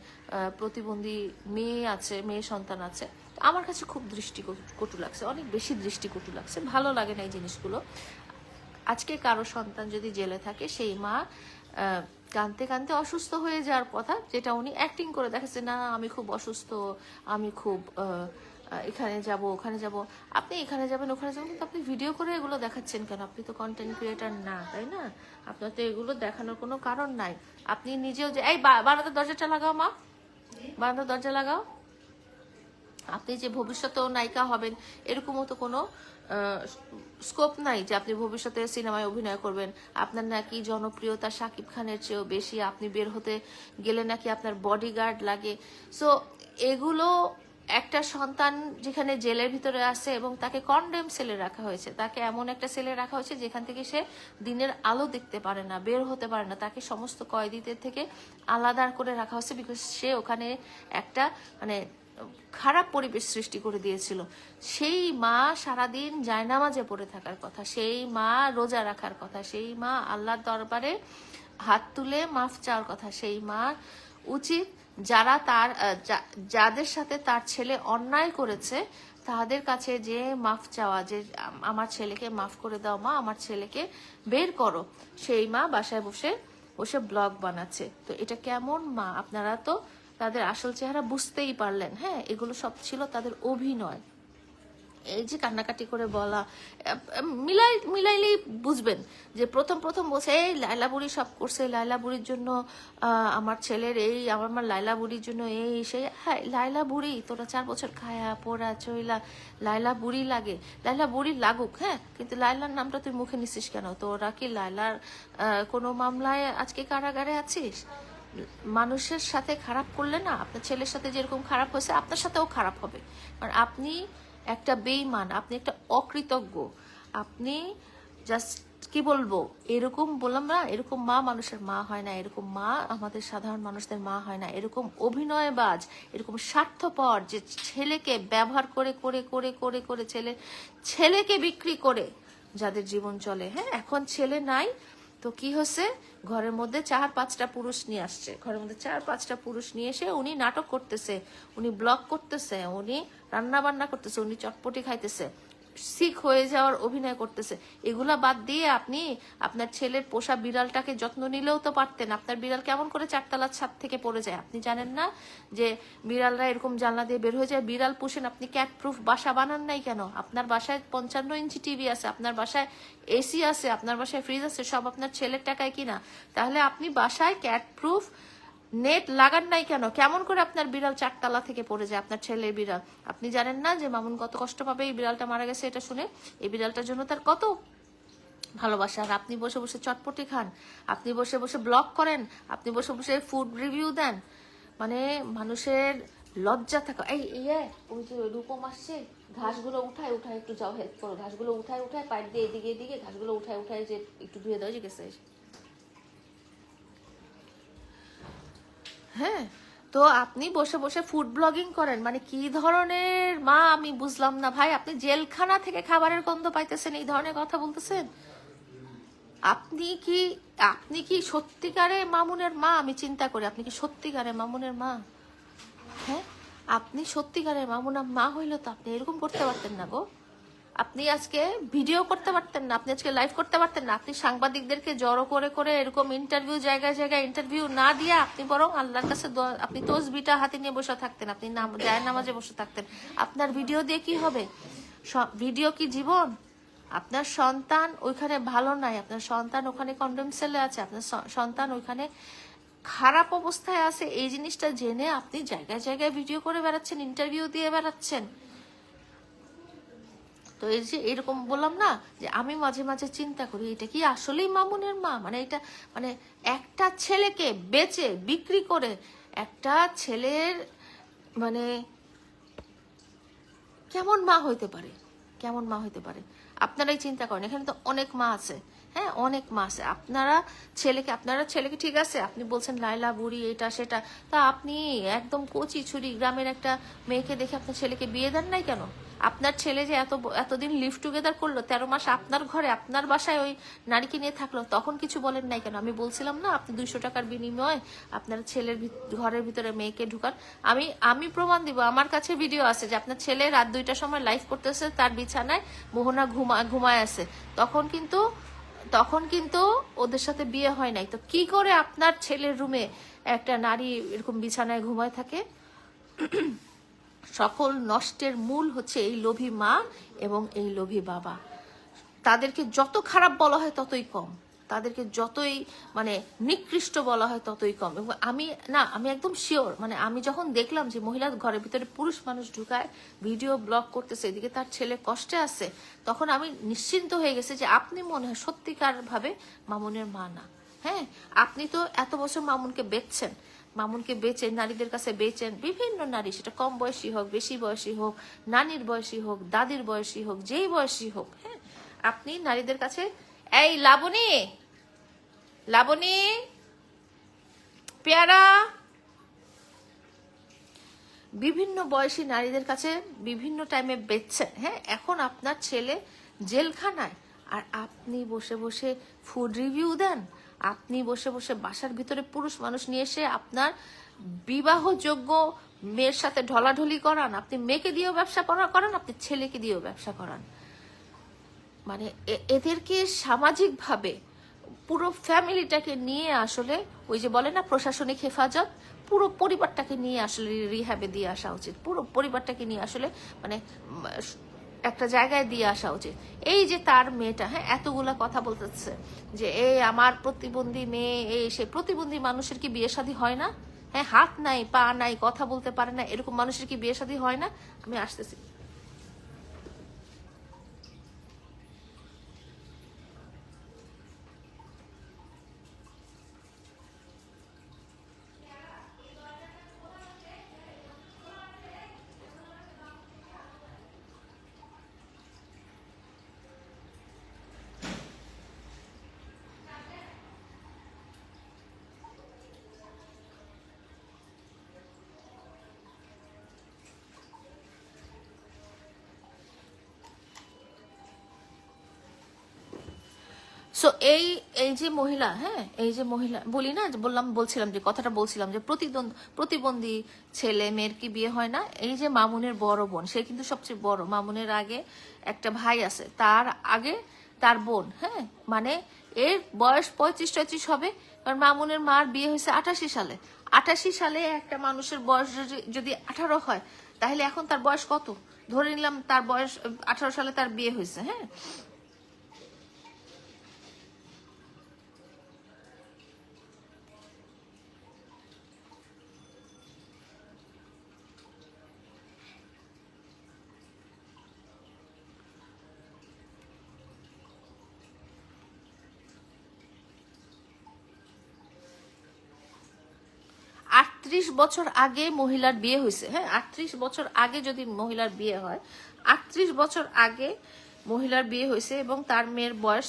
A: প্রতিবন্ধী মেয়ে আছে, মেয়ে সন্তান আছে। আমার কাছে খুব দৃষ্টিকটু লাগছে, অনেক বেশি দৃষ্টিকটু লাগছে, ভালো লাগে না এই জিনিসগুলো। আজকে কারো সন্তান যদি জেলে থাকে, সেই মা কাঁদতে কাঁদতে অসুস্থ হয়ে যাওয়ার কথা, যেটা উনি অ্যাক্টিং করে দেখাচ্ছে, না আমি খুব অসুস্থ, আমি খুব এখানে যাব ওখানে যাব। আপনি এখানে যাবেন ওখানে যাবেন, কিন্তু আপনি ভিডিও করে এগুলো দেখাচ্ছেন কেন? আপনি তো কন্টেন্ট ক্রিয়েটার না, তাই না? আপনার তো এগুলো দেখানোর কোনো কারণ নাই। আপনি নিজেও যে এই বারান্দার দরজাটা লাগাও মা, বারান্দার দরজা লাগাও। আপনি যে ভবিষ্যতেও নায়িকা হবেন এরকমও তো কোনো স্কোপ নাই যে আপনি ভবিষ্যতে সিনেমায় অভিনয় করবেন। আপনার নাকি জনপ্রিয়তা শাকিব খানের চেয়েও বেশি, আপনি বের হতে গেলে নাকি আপনার বডিগার্ড লাগে। সো এগুলো, একটা সন্তান যেখানে জেলের ভিতরে আছে এবং তাকে কন্ডেম সেলে রাখা হয়েছে, তাকে এমন একটা সেলে রাখা হয়েছে যেখান থেকে সে দিনের আলো দেখতে পারে না, বের হতে পারে না, তাকে সমস্ত কয়েদিদের থেকে আলাদা করে রাখা হয়েছে, বিকজ সে ওখানে একটা মানে খারাপ পরিবেশ সৃষ্টি করে দিয়েছিল। সেই মা সারাদিন জায়নামাজে পড়ে থাকার কথা, সেই মা রোজা রাখার কথা, সেই মা আল্লাহর দরবারে হাত তুলে মাফ চাওয়ার কথা। সেই মা উচিত যারা যাদের সাথে তার ছেলে অন্যায় করেছে তাদের কাছে যে মাফ চাওয়া, যে আমার ছেলেকে মাফ করে দাও মা, আমার ছেলেকে বের করো। সেই মা বাসায় বসে বসে ব্লগ বানাচ্ছে। তো এটা কেমন মা? আপনারা তো তাদের আসল চেহারা বুঝতেই পারলেন। হ্যাঁ, এগুলো সব ছিল তাদের অভিনয়। এই যে কান্নাকাটি করে বলা, মিলাইলেই বুঝবেন যে প্রথম বলছে এই লাইলা বুড়ি সব করছে, লাইলা বুড়ির জন্য আমার ছেলের এই, আমার লাইলা বুড়ির জন্য এই সেই। হ্যাঁ, লাইলা বুড়ি, তোরা 4 বছর খায়া পোড়া চইলা লাইলা বুড়ি লাগে, লাইলা বুড়ি লাগুক, হ্যাঁ, কিন্তু লাইলার নামটা তুই মুখে নিছিস কেন? তোরা কি লাইলার কোনো মামলায় আজকে কারাগারে আছিস? মানুষের সাথে খারাপ করলে না, আপনার ছেলের সাথে যেরকম খারাপ হয়েছে আপনার সাথেও খারাপ হবে। কারণ আপনি একটা বেঈমান, আপনি একটা অকৃতজ্ঞ, আপনি জাস্ট কি বলবো, এরকম বললাম না, এরকম মা মানুষের মা হয় না, এরকম মা আমাদের সাধারণ মানুষদের মা হয় না, এরকম অভিনয়বাজ, এরকম স্বার্থপর, যে ছেলেকে ব্যবহার করে করে করে করে করে ছেলেকে বিক্রি করে যাদের জীবন চলে। হ্যাঁ, এখন ছেলে নাই তো কি হচ্ছে, ঘরের মধ্যে 4-5টা পুরুষ নিয়ে আসছে, ঘরের মধ্যে 4-5টা পুরুষ নিয়ে এসে উনি নাটক করতেছে, উনি ব্লগ করতেছে, উনি রান্না বান্না করতেছে, উনি চটপটি খাইতেছে, সিক হয়ে যাওয়ার অভিনয় করতেছে। এগুলা বাদ দিয়ে আপনি আপনার ছেলের পোষা বিড়ালটাকে যত্ন নিলেও তো পারতেন। আপনার বিড়াল কেমন করে 4তলার ছাদ থেকে পড়ে যায় আপনি জানেন না? যে বিড়ালরা এরকম জানলা দিয়ে বের হয়ে যায়। বিড়াল পুষেন, আপনি ক্যাট প্রুফ বাসা বানান নাই কেন? আপনার বাসায় 55 ইঞ্চি টিভি আছে, আপনার বাসায় এসি আছে, আপনার বাসায় ফ্রিজ আছে, সব আপনার ছেলের টাকায় কিনা। তাহলে আপনি বাসায় ক্যাট প্রুফ নেট লাগান নাই কেন? কেমন করে আপনার বিড়াল 4তলা থেকে পড়ে যায়, আপনার ছেলের বিড়াল? আপনি জানেন না যে মামুন কত কষ্ট পাবে এই বিড়ালটা মারা গেছে এটা শুনে? এই বিড়ালটার জন্য তার কত ভালোবাসা। আর আপনি বসে বসে চটপটি খান, আপনি বসে বসে ব্লগ করেন, আপনি বসে বসে ফুড রিভিউ দেন। মানে মানুষের লজ্জা থাকা। এই ওই যে রূপম আসছে, ঘাসগুলো উঠায় উঠায় একটু যাও হেল্প করো, ঘাসগুলো উঠায় উঠায় পাইপ দিয়ে এদিকে এদিকে ঘাসগুলো উঠায় উঠায় যে একটু ধুয়ে দেওয়া গেছে। হ্যাঁ, তো আপনি বসে বসে ফুড ব্লগিং করেন, মানে কি ধরনের মা আমি বুঝলাম না ভাই। আপনি জেলখানা থেকে খাবারের গন্ধ পাইতেছেন, এই ধরনের কথা বলতেছেন? আপনি কি সত্যিকারে মামুনের মা? আমি চিন্তা করি আপনি কি সত্যিকারে মামুনের মা? হ্যাঁ, আপনি সত্যিকারের মামুনের মা হইলে তো আপনি এরকম করতে পারতেন না গো। আপনি আজকে ভিডিও করতে পারতেন না, আপনি আজকে লাইভ করতে পারতেন না। আপনি সাংবাদিকদেরকে জড়ো করে করে এরকম ইন্টারভিউ জায়গায় জায়গায় ইন্টারভিউ না দিয়ে আপনি বরং আল্লাহর কাছে আপনি তসবিটা হাতে নিয়ে বসে থাকতেন, আপনি জায় নামাজে বসে থাকতেন। আপনার ভিডিও দিয়ে কি হবে? ভিডিও কি জীবন? আপনার সন্তান ওইখানে ভালো নাই, আপনার সন্তান ওখানে কন্ডম সেলে আছে, আপনার সন্তান ওইখানে খারাপ অবস্থায় আছে, এই জিনিসটা জেনে আপনি জায়গায় জায়গায় ভিডিও করে বেড়াচ্ছেন, ইন্টারভিউ দিয়ে বেড়াচ্ছেন। তো এই যে এরকম বললাম না যে আমি মাঝে মাঝে চিন্তা করি এটা কি আসলেই মামুনের মা? মানে এটা মানে একটা ছেলেকে বেচে বিক্রি করে একটা ছেলের মানে কেমন মা হইতে পারে, কেমন মা হইতে পারে? আপনারাই চিন্তা করেন, এখানে তো অনেক মা আছে। হ্যাঁ, অনেক মা আছে। আপনারা ছেলেকে ঠিক আছে আপনি বলছেন লাইলা বুড়ি এটা সেটা, তা আপনি একদম কচি ছুরি গ্রামের একটা মেয়েকে দেখে আপনার ছেলেকে বিয়ে দেন নাই কেন? আপনার ছেলে যে এতদিন লিভ টুগেদার করলো, 13 মাস আপনার ঘরে আপনার বাসায় ওই নারীকে নিয়ে থাকলো, তখন কিছু বলেন নাই কেন? আমি বলছিলাম না আপনি 200 টাকার বিনিময়ে আপনার ছেলের ঘরের ভিতরে মেয়েকে ঢুকান। আমি প্রমাণ দিব, আমার কাছে ভিডিও আছে যে আপনার ছেলে রাত 2টার সময় লাইভ করতেছে, তার বিছানায় মোহনা ঘুমায় আছে। তখন কিন্তু ওদের সাথে বিয়ে হয় নাই। তো কি করে আপনার ছেলের রুমে একটা নারী এরকম বিছানায় ঘুমায় থাকে? সকল নষ্টের মূল হচ্ছে এই লোভী মা এবং এই লোভী বাবা। তাদেরকে যত খারাপ বলা হয় ততই কম, তাদেরকে যতই মানে নিকৃষ্ট বলা হয় ততই কম। এবং আমি একদম শিওর, মানে আমি যখন দেখলাম যে মহিলার ঘরের ভিতরে পুরুষ মানুষ ঢুকায় ভিডিও ব্লগ করতেছে, এদিকে তার ছেলে কষ্টে আছে, তখন আমি নিশ্চিন্ত হয়ে গেছে যে আপনি মনে হয় সত্যিকার ভাবে মামুনের মা না। হ্যাঁ, আপনি তো এত বছর মামুনকে বেচেন, নারীদের কাছে বেচেন, বিভিন্ন নারী, সেটা কম বয়সী হোক, বেশি বয়সী হোক, নানির বয়সী হোক, দাদির বয়সী হোক, যেই বয়সী হোক। হ্যাঁ, আপনি নারীদের কাছে এই লাবণী পেয়ারা বিভিন্ন বয়সী নারীদের কাছে বিভিন্ন টাইমে বেচছেন। হ্যাঁ, এখন আপনার ছেলে জেলখানায়, আর আপনি বসে বসে ফুড রিভিউ দেন, আপনি বসে বসে বাসার ভিতরে পুরুষ মানুষ নিয়ে এসে আপনার বিবাহযোগ্য মেয়ের সাথে ঢলাঢলি করান, আপনি মেয়েকে দিয়েও ব্যবসা করান, আপনি ছেলেকে দিয়েও ব্যবসা করান। মানে এদেরকে সামাজিকভাবে পুরো ফ্যামিলিটাকে নিয়ে আসলে ওই যে বলে না প্রশাসনিক হেফাজত, পুরো পরিবারটাকে নিয়ে আসলে রিহ্যাবে দিয়ে আসা উচিত। পুরো পরিবারটাকে নিয়ে আসলে মানে একটা জায়গায় দিয়ে আসা উচিত। এই যে তার মেয়েটা, হ্যাঁ, এতগুলা কথা বলতেছে যে এই আমার প্রতিবন্ধী মেয়ে, এই সে প্রতিবন্ধী মানুষের কি বিয়ে শাদী হয় না? হ্যাঁ, হাত নাই পা নাই কথা বলতে পারে না, এরকম মানুষের কি বিয়ে শাদী হয় না? আমি আসতেছি। সো এই এই যে মহিলা, হ্যাঁ এই যে মহিলা বলি না, বলছিলাম যে কথাটা বলছিলাম যে প্রতিবন্ধী ছেলে মেয়ের কি বিয়ে হয় না। এই যে মামুনের বড় বোন, সে কিন্তু সবচেয়ে বড়, মামুনের আগে একটা ভাই আছে, তার আগে তার বোন, হ্যাঁ মানে এর বয়স 35-36 হবে। কারণ মামুনের মার বিয়ে হয়েছে 88 সালে। 88 সালে একটা মানুষের বয়স যদি 18 হয়, তাহলে এখন তার বয়স কত? ধরে নিলাম তার বয়স 18 সালে তার বিয়ে হয়েছে, হ্যাঁ। 38 বছর আগে মহিলার বিয়ে হয়েছে, হ্যাঁ 38 বছর আগে যদি মহিলার বিয়ে হয়, 38 বছর আগে মহিলার বিয়ে হয়েছে এবং তার মেয়ের বয়স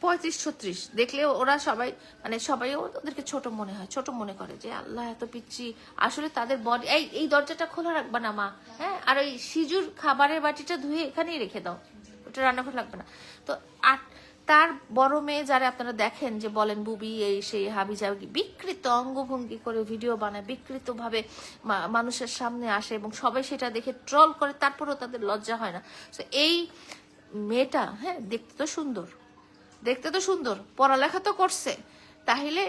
A: 35-36। দেখলে ওরা সবাই মানে সবাই ওদেরকে ছোট মনে হয়, ছোট মনে করে যে আল্লাহ এত পিচ্ছি। আসলে তাদের বডি, এই দরজাটা খোলা রাখবা না মা, হ্যাঁ আর ওই সিজুর খাবারের বাটিটা ধুয়ে এখানেই রেখে দাও, ওটা রান্নাঘর লাগবে না। তো তার বড় মেয়ে যারা আপনারা দেখেন যে বলেন বুবি এই সেই হাবি জাবি, বিকৃত অঙ্গভঙ্গি করে ভিডিও বানায়, বিকৃত ভাবে মানুষের সামনে আসে এবং সবাই সেটা দেখে ট্রল করে, তারপরেও তাদের লজ্জা হয় না। তো এই মেয়েটা, হ্যাঁ দেখতে তো সুন্দর, পড়ালেখা তো করছে, তাহলে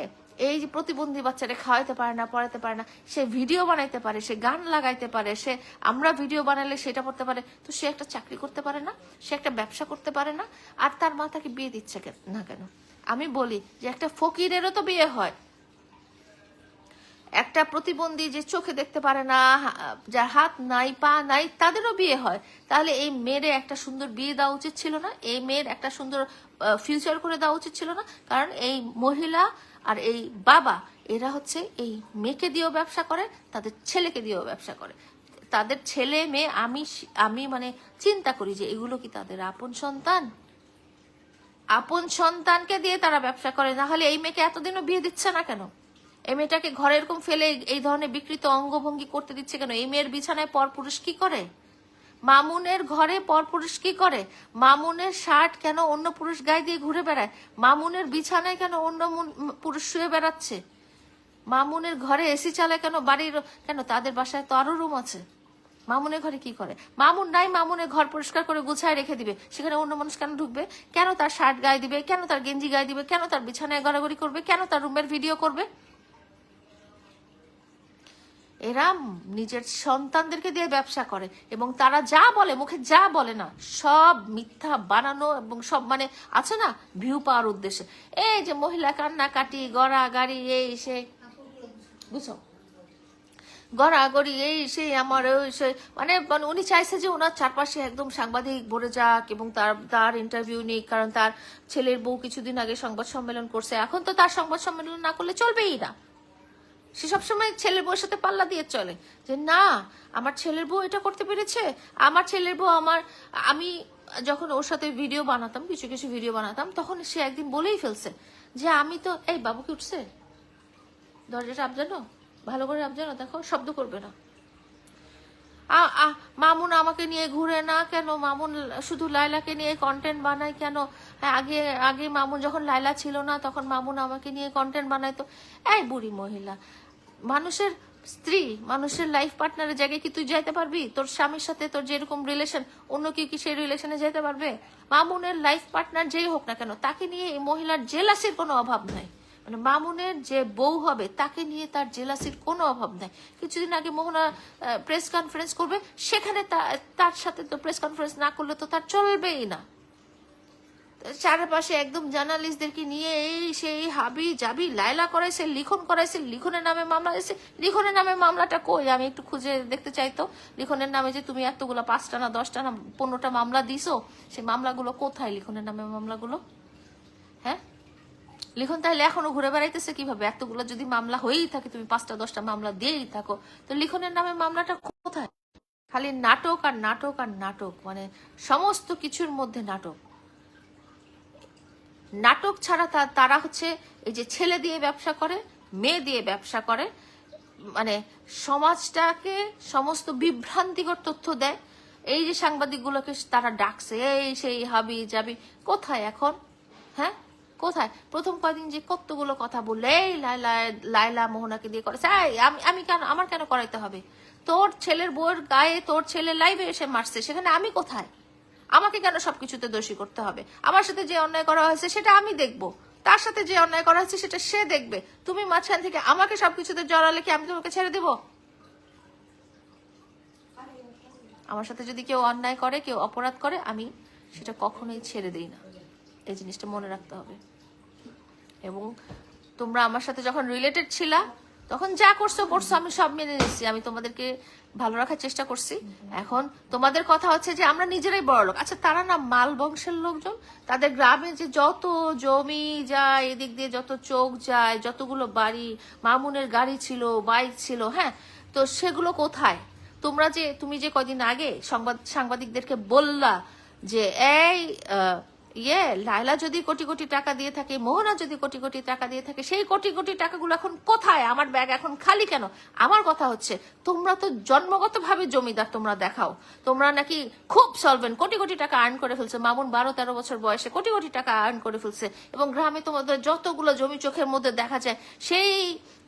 A: এই যে প্রতিবন্ধী বাচ্চারা খাওয়াইতে পারে না, পড়াইতে পারে না, সে ভিডিও বানাইতে পারে, সে গান লাগাইতে পারে, সে আমরা ভিডিও বানালে সেটা করতে পারে, তো সে একটা চাকরি করতে পারে না, সে একটা ব্যবসা করতে পারে না, আর তার মা তাকে বিয়ে দিচ্ছে না কেন? আমি বলি যে একটা ফকিরেরও তো বিয়ে হয়, একটা প্রতিবন্ধী যে চোখে দেখতে পারে না, যার হাত নাই পা নাই, তাদেরও বিয়ে হয়। তাহলে এই মেয়ের একটা সুন্দর বিয়ে দেওয়া উচিত ছিল না? এই মেয়ের একটা সুন্দর ফিউচার করে দেওয়া উচিত ছিল না? কারণ এই মহিলা আর এই বাবা, এরা হচ্ছে এই মেয়েকে দিয়েও ব্যবসা করে, তাদের ছেলেকে দিয়েও ব্যবসা করে। তাদের ছেলে মেয়ে, আমি মানে চিন্তা করি যে এগুলো কি তাদের আপন সন্তান? আপন সন্তানকে দিয়ে তারা ব্যবসা করে, না হলে এই মেয়েকে এতদিনও বিয়ে দিচ্ছে না কেন? এই মেয়েটাকে ঘরে এরকম ফেলে এই ধরনের বিকৃত অঙ্গভঙ্গি করতে দিচ্ছে কেন? এই মেয়ের বিছানায় পরপুরুষ কি করে? মামুনের ঘরে পরপুরুষ কি করে? মামুনের শার্ট কেন অন্য পুরুষ গায়ে দিয়ে ঘুরে বেড়ায়? মামুনের বিছানায় কেন অন্য পুরুষ শুয়ে বেড়াচ্ছে? মামুনের ঘরে এসি চালায় কেন? বাড়ির কেন? তাদের বাসায় তো আরো রুম আছে। মামুনের ঘরে কি করে? মামুন নাই, মামুনের ঘর পরিষ্কার করে গুছায় রেখে দিবে, সেখানে অন্য মানুষ কেন ঢুকবে? কেন তার শার্ট গায়ে দিবে? কেন তার গেঞ্জি গায়ে দিবে? কেন তার বিছানায় গড়াগড়ি করবে? কেন তার রুমের ভিডিও করবে? এরা নিজের সন্তানদেরকে দিয়ে ব্যবসা করে এবং তারা যা বলে, মুখে যা বলে না, সব মিথ্যা বানানো এবং সব মানে আছে না ভিউ পাওয়ার উদ্দেশ্যে। এই যে মহিলা কান্নাকাটি, গড়াগাড়ি, এই সে বুঝো গড়াগড়ি, এই সেই আমার ওই সে মানে উনি চাইছে যে ওনার চারপাশে একদম সাংবাদিক ভরে যাক এবং তার ইন্টারভিউ নিক, কারণ তার ছেলের বউ কিছুদিন আগে সংবাদ সম্মেলন করছে, এখন তো তার সংবাদ সম্মেলন না করলে চলবেই না। সে সবসময় ছেলের বউয়ের সাথে পাল্লা দিয়ে চলে যে না আমার ছেলের বউ এটা করতে পেরেছে, আমার ছেলের বউ আমি যখন ওর সাথে ভিডিও বানাতাম, কিছু কিছু ভিডিও বানাতাম, তখন সে একদিন বলেই ফেলছে যে আমি তো, এই বাবুকে উঠছে, দরজাটা আপজানো, ভালো করে আপজানো, দেখো শব্দ করবে না। মামুন আমাকে নিয়ে ঘুরে না কেন? মামুন শুধু লাইলাকে নিয়ে কন্টেন্ট বানায় কেন? আগে আগে মামুন যখন লাইলা ছিল না, তখন মামুন আমাকে নিয়ে কন্টেন্ট বানাইতো। এই বুড়ি মহিলা, মানুষের স্ত্রী, মানুষের লাইফ পার্টনারের জায়গায় কি তুই যাইতে পারবি? তোর স্বামীর সাথে তোর যেরকম রিলেশন, অন্য কেউ কি সেই রিলেশনে যেতে পারবে? মামুনের লাইফ পার্টনার যেই হোক না কেন, তাকে নিয়ে এই মহিলার জেলাসির কোনো অভাব নাই। মানে মামুনের যে বউ হবে তাকে নিয়ে তার জেলাসির কোনো অভাব নাই। কিছুদিন আগে মোহনা প্রেস কনফারেন্স করবে, সেখানে তার সাথে তো প্রেস কনফারেন্স না করলে তো তার চলবেই না। চারপাশে একদম জার্নালিস্টদেরকে নিয়ে এই সেই হাবি জাবি, লাইলা করাইছে, লিখন করাইছে, লিখনের নামে মামলা দিয়েছে। লিখনের নামে মামলাটা কই? আমি একটু খুঁজে দেখতে চাইতো। লিখনের নামে যে তুমি এতগুলো 5টা না 10টা না 15টা মামলা দিছো, সেই মামলাগুলো কোথায়? লিখনের নামে মামলাগুলো, হ্যাঁ লিখন তাহলে এখনো ঘুরে বেড়াইতেছে কিভাবে? এতগুলো যদি মামলা হয়েই থাকে, তুমি 5টা 10টা মামলা দিয়েই থাকো, তো লিখনের নামে মামলাটা কোথায়? খালি নাটক আর নাটক আর নাটক, মানে সমস্ত কিছুর মধ্যে নাটক। নাটক ছাড়া তারা হচ্ছে এই যে ছেলে দিয়ে ব্যবসা করে, মেয়ে দিয়ে ব্যবসা করে, মানে সমাজটাকে সমস্ত বিভ্রান্তিকর তথ্য দেয়। এই যে সাংবাদিকগুলোকে তারা ডাকছে এই সেই হাবি জাবি, কোথায় এখন? হ্যাঁ কোথায়? প্রথম কয়দিন যে কতগুলো কথা বললে, এই লাইলা লাইলা মোহনাকে দিয়ে করেছে, আমি আমি কেন, আমার কেন করাইতে হবে? তোর ছেলের বউয়ের গায়ে তোর ছেলে লাইভে এসে মারছে, সেখানে আমি কোথায়? আমাকে কেন সবকিছুতে দোষী করতে হবে? আমার সাথে যে অন্যায় করা হয়েছে সেটা আমি দেখবো, তার সাথে যে অন্যায় করা হয়েছে সেটা সে দেখবে। তুমি মাঝখান থেকে আমাকে সবকিছুতে জড়ালে কি আমি তোমাকে ছেড়ে দেবো? আমার সাথে যদি কেউ অন্যায় করে, কেউ অপরাধ করে, আমি সেটা কখনোই ছেড়ে দিই না। এই জিনিসটা মনে রাখতে হবে। এবং তোমরা আমার সাথে যখন রিলেটেড ছিলা, তখন যা করছো আমি সব মেনে নিচ্ছি, আমি তোমাদেরকে ভালো রাখার চেষ্টা করছি। এখন তোমাদের কথা হচ্ছে যে আমরা নিজেরাই বড় লোক। আচ্ছা, তারা না মাল বংশের লোকজন, তাদের গ্রামে যে যত জমি যায়, এদিক দিয়ে যত চোখ যায়, যতগুলো বাড়ি, মামুনের গাড়ি ছিল, বাইক ছিল, হ্যাঁ, তো সেগুলো কোথায়? তুমি যে কদিন আগে সাংবাদিকদেরকে বললা যে এই লাইলা যদি কোটি কোটি টাকা দিয়ে থাকে, মোহনা যদি কোটি কোটি টাকা দিয়ে থাকে, সেই কোটি কোটি টাকাগুলো এখন কোথায়? আমার ব্যাগ এখন খালি কেন? আমার কথা হচ্ছে, তোমরা তো জন্মগতভাবে জমিদার, তোমরা দেখাও তোমরা নাকি খুব সলভেন্ট, কোটি কোটি টাকা আর্ন করে ফেলছে। মামুন 12-13 বছর বয়সে কোটি কোটি টাকা আর্ন করে ফেলছে, এবং গ্রামে তোমাদের যতগুলো জমি চোখের মধ্যে দেখা যায়, সেই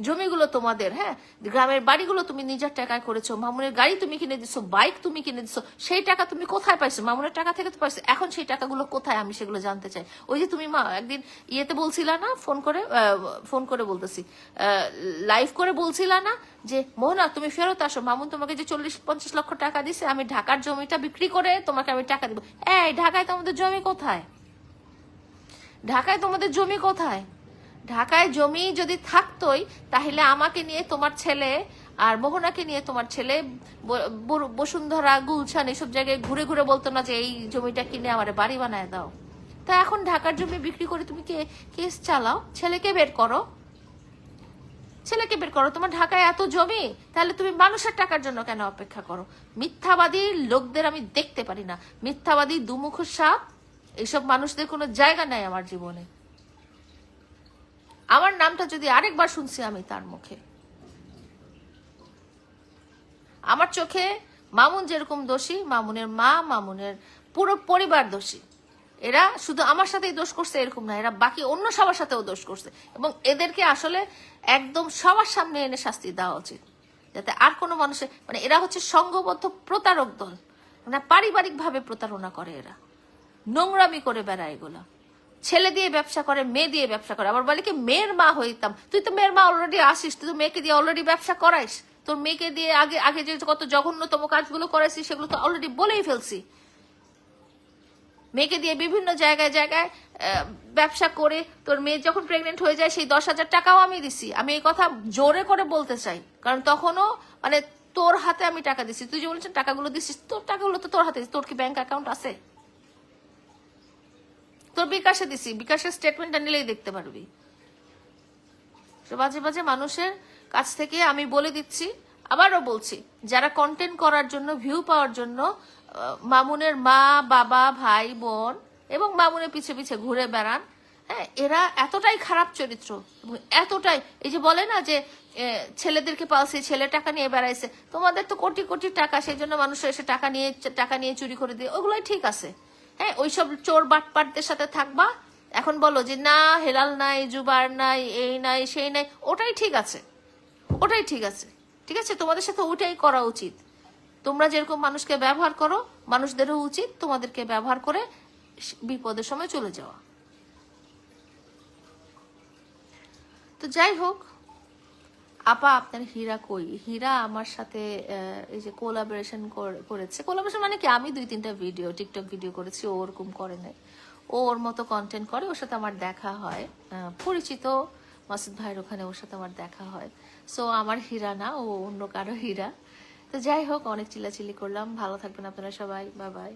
A: জমিগুলো তোমাদের। হ্যাঁ, গ্রামের বাড়িগুলো তুমি নিজের টাকায় করেছো, মামুনের গাড়ি তুমি কিনে দিছো, বাইক তুমি কিনে দিছো, সেই টাকা তুমি কোথায় পাইছো? মামুনের টাকা থেকে তো পাইছো। এখন সেই টাকাগুলো কোথায়? আমি সেগুলো জানতে চাই। ওই যে তুমি একদিন ইয়েতে বলছিলা না, ফোন করে বলতেছি, লাইভ করে বলছিলা না যে মোহনা তুমি ফেরত আসো, মামুন তোমাকে যে 40-50 লক্ষ টাকা দিছে, আমি ঢাকার জমিটা বিক্রি করে তোমাকে আমি টাকা দিব। এই ঢাকায় তোমাদের জমি কোথায়? ঢাকায় তোমাদের জমি কোথায়? ঢাকায় জমি যদি থাকতোই, তাহলে আমাকে নিয়ে তোমার ছেলে আর মোহনাকে নিয়ে তোমার ছেলে বসুন্ধরা, গুলশান এসব জায়গায় ঘুরে ঘুরে বলতো না যে এই জমিটা কিনে আমার বাড়ি বানায় দাও? তা এখন ঢাকার জমি বিক্রি করে তুমি কেস চালাও, ছেলেকে বের করো, ছেলেকে বের করো। তোমার ঢাকায় এত জমি, তাহলে তুমি মানুষের টাকার জন্য কেন অপেক্ষা করো? মিথ্যাবাদী লোকদের আমি দেখতে পারি না, মিথ্যাবাদী, দুমুখ সাপ, এইসব মানুষদের কোনো জায়গা নাই আমার জীবনে। আমার নামটা যদি আরেকবার শুনছি আমি তার মুখে, আমার চোখে মামুন যেরকম দোষী, মামুনের মা, মামুনের পুরো পরিবার দোষী। এরা শুধু আমার সাথেই দোষ করছে এরকম না, এরা বাকি অন্য সবার সাথেও দোষ করছে, এবং এদেরকে আসলে একদম সবার সামনে এনে শাস্তি দেওয়া উচিত, যাতে আর কোনো মানুষের, মানে এরা হচ্ছে সংঘবদ্ধ প্রতারক দল, মানে পারিবারিক ভাবে প্রতারণা করে, এরা নোংরামি করে বেড়ায়, এগুলা ছেলে দিয়ে ব্যবসা করে, মেয়ে দিয়ে ব্যবসা করে, আবার বলে কি মেয়ের মা হইতাম। তুই তো মেয়ের মা অলরেডি আসিস, তুই তো মেয়েকে দিয়ে অলরেডি ব্যবসা করাইস। তোর মেয়েকে দিয়ে আগে আগে যে কত জঘন্যতম কাজগুলো করাইছিস সেগুলো তো অলরেডি বলেই ফেলছি। মেয়েকে দিয়ে বিভিন্ন জায়গায় জায়গায় ব্যবসা করে তোর মেয়ে যখন প্রেগনেন্ট হয়ে যায়, সেই 10,000 টাকাও আমি দিছি। আমি এই কথা জোরে করে বলতে চাই, কারণ তখনও মানে তোর হাতে আমি টাকা দিছি। তুই যে বলছিস টাকাগুলো দিছিস, তোর টাকাগুলো তো তোর হাতে, তোর কি ব্যাংক অ্যাকাউন্ট আছে? তোর বিকাশে দিছি, বিকাশের স্টেটমেন্টটা নিলেই দেখতে পারবি। বাজে বাজে মানুষের কাছ থেকে আমি বলে দিচ্ছি, আবারও বলছি, যারা কন্টেন্ট করার জন্য, ভিউ পাওয়ার জন্য মামুনের মা, বাবা, ভাই, বোন এবং মামুনের পিছে পিছে ঘুরে বেড়ান, হ্যাঁ, এরা এতটাই খারাপ চরিত্র, এবং এতটাই, এই যে বলে না যে ছেলেদেরকে পালছে, ছেলে টাকা নিয়ে বেড়াইছে, তোমাদের তো কোটি কোটি টাকা, সেই জন্য মানুষ এসে টাকা নিয়ে চুরি করে দিয়ে, ওগুলোই ঠিক আছে। হ্যাঁ, ওইসব চোর বাটপাটদের সাথে থাকবা, এখন বলো যে না হেলাল নাই, জুবার নাই, এই নাই, সেই নাই, ওটাই ঠিক আছে, ওটাই ঠিক আছে, ঠিক আছে, তোমাদের সাথে ওটাই করা উচিত। তোমরা যেরকম মানুষকে ব্যবহার করো, মানুষদেরও উচিত তোমাদেরকে ব্যবহার করে বিপদের সময় চলে যাওয়া। তো যাই হোক, আপা আপনার হীরা কই? হীরা আমার সাথে এই যে কোলাবোরেশন করেছে। কোলাবোরেশন মানে কি, আমি 2-3টা ভিডিও, টিকটক ভিডিও করেছি, ও ওরকম করে নাই, ও ওর মতো কন্টেন্ট করে, ওর সাথে আমার দেখা হয়, পরিচিত মাসুদ ভাইয়ের ওখানে ওর সাথে আমার দেখা হয়। সো আমার হীরা না, ও অন্য কারো হীরা। তো যাই হোক, অনেক চিল্লাচিল্লি করলাম। ভালো থাকবেন আপনারা সবাই, বাই বাই।